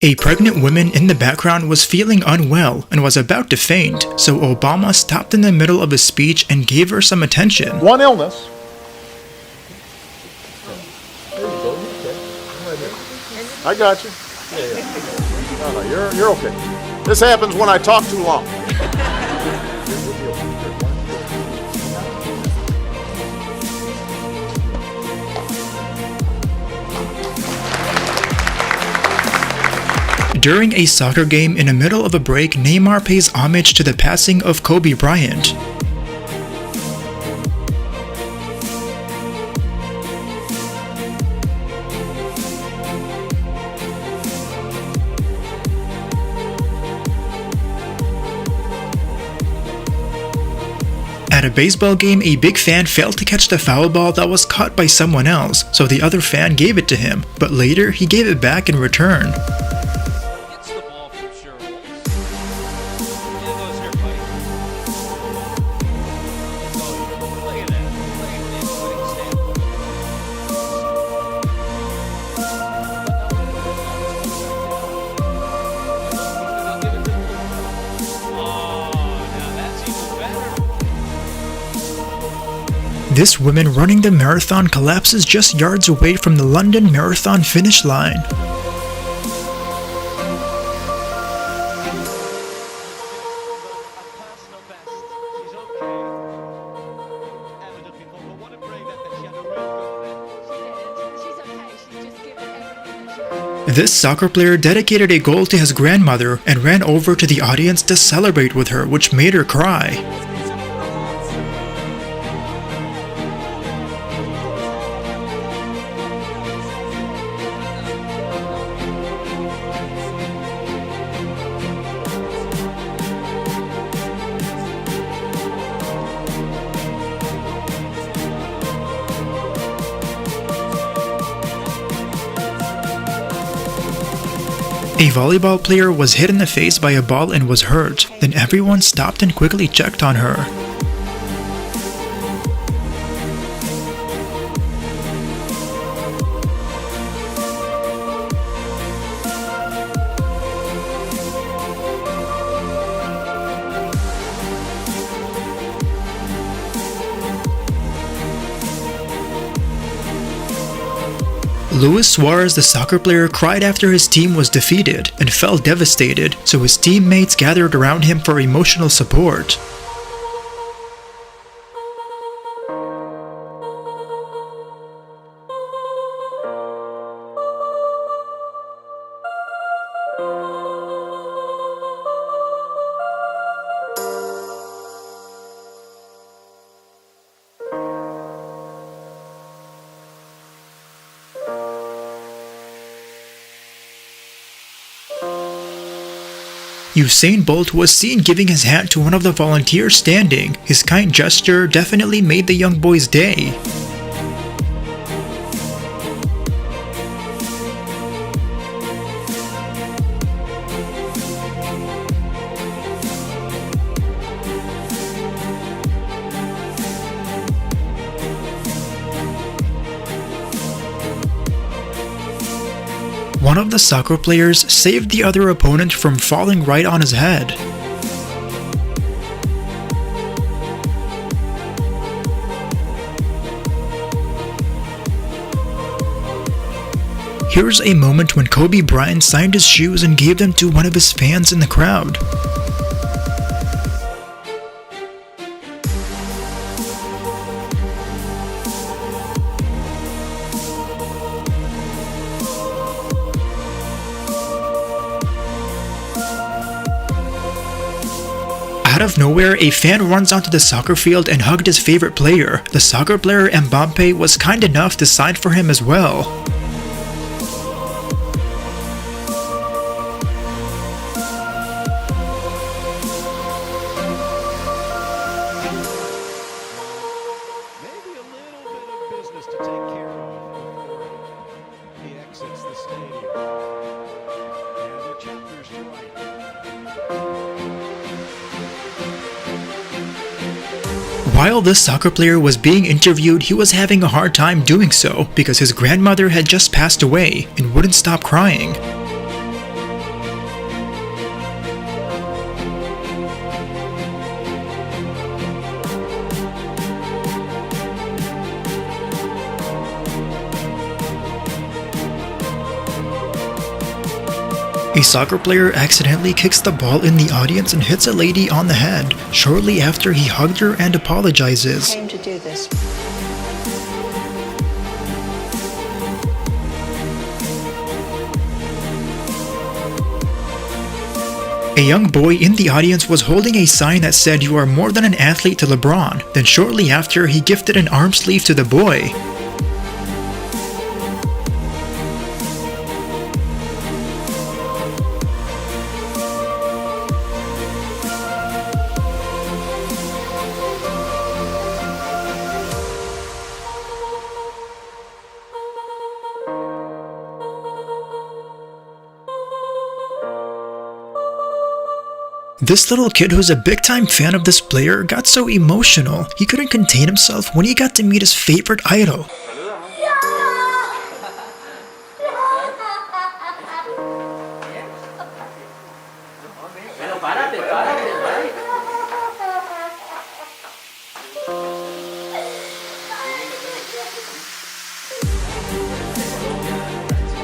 A pregnant woman in the background was feeling unwell and was about to faint, so Obama stopped in the middle of his speech and gave her some attention. One illness. There you go. Right here. I got you. No, you're okay. This happens when I talk too long. During a soccer game in the middle of a break, Neymar pays homage to the passing of Kobe Bryant. At a baseball game, a big fan failed to catch the foul ball that was caught by someone else, so the other fan gave it to him, but later he gave it back in return. This woman running the marathon collapses just yards away from the London Marathon finish line. This soccer player dedicated a goal to his grandmother and ran over to the audience to celebrate with her, which made her cry. A volleyball player was hit in the face by a ball and was hurt. Then everyone stopped and quickly checked on her. Luis Suarez, the soccer player, cried after his team was defeated and felt devastated, so his teammates gathered around him for emotional support. Usain Bolt was seen giving his hat to one of the volunteers standing. His kind gesture definitely made the young boy's day. One of the soccer players saved the other opponent from falling right on his head. Here's a moment when Kobe Bryant signed his shoes and gave them to one of his fans in the crowd. Out of nowhere, a fan runs onto the soccer field and hugged his favorite player. The soccer player Mbappe was kind enough to sign for him as well. Maybe a little bit of business to take care of before he exits the stadium. And the chapters to write. While this soccer player was being interviewed, he was having a hard time doing so because his grandmother had just passed away and wouldn't stop crying. A soccer player accidentally kicks the ball in the audience and hits a lady on the head. Shortly after, he hugged her and apologizes. Came to do this. A young boy in the audience was holding a sign that said, "You are more than an athlete" to LeBron. Then shortly after, he gifted an arm sleeve to the boy. This little kid who's a big-time fan of this player got so emotional, he couldn't contain himself when he got to meet his favorite idol.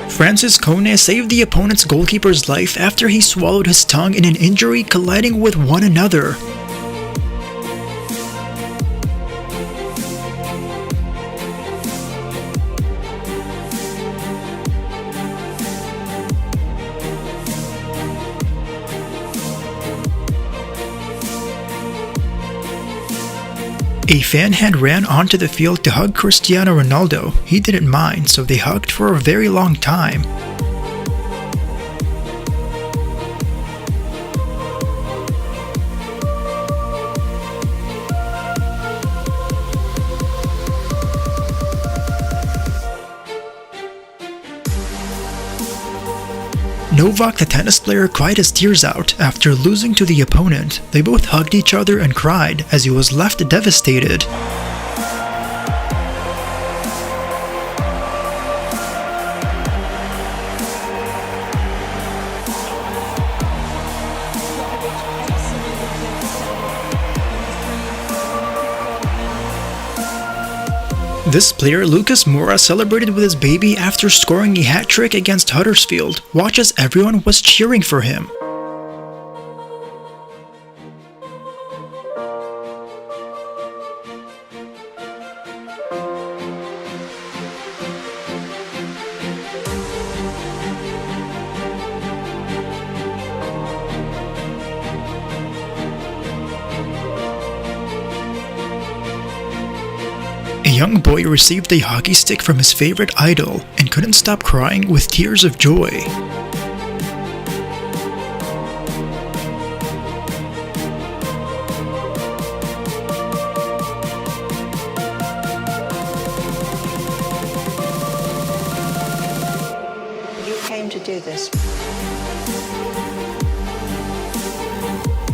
Francis Kone saved the opponent's goalkeeper's life after he swallowed his tongue in an injury colliding with one another. A fan had ran onto the field to hug Cristiano Ronaldo. He didn't mind, so they hugged for a very long time. Novak, the tennis player, cried his tears out after losing to the opponent. They both hugged each other and cried as he was left devastated. This player, Lucas Moura, celebrated with his baby after scoring a hat-trick against Huddersfield. Watch as everyone was cheering for him. A young boy received a hockey stick from his favorite idol and couldn't stop crying with tears of joy. You came to do this.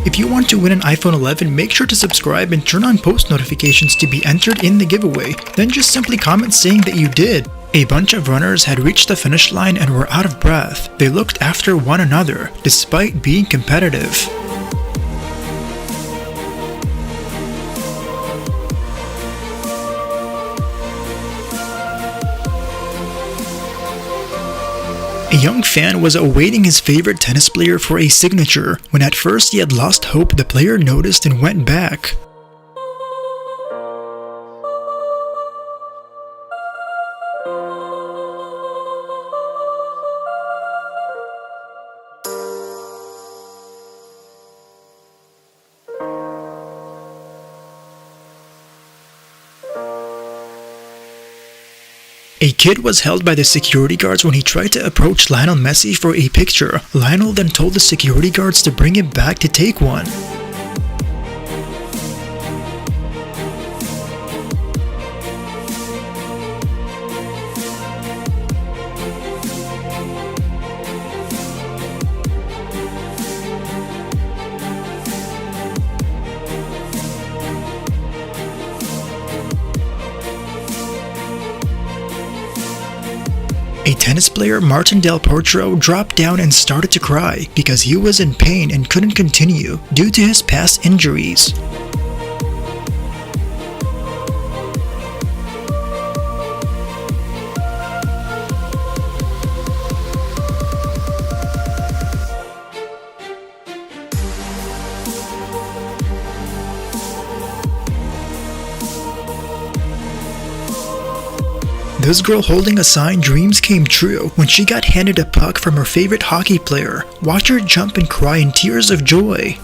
If you want to win an iPhone 11, make sure to subscribe and turn on post notifications to be entered in the giveaway. Then just simply comment saying that you did. A bunch of runners had reached the finish line and were out of breath. They looked after one another, despite being competitive. A young fan was awaiting his favorite tennis player for a signature. When at first he had lost hope, the player noticed and went back. A kid was held by the security guards when he tried to approach Lionel Messi for a picture. Lionel then told the security guards to bring him back to take one. A tennis player, Martin Del Potro, dropped down and started to cry because he was in pain and couldn't continue due to his past injuries. This girl holding a sign dreams came true when she got handed a puck from her favorite hockey player. Watch her jump and cry in tears of joy.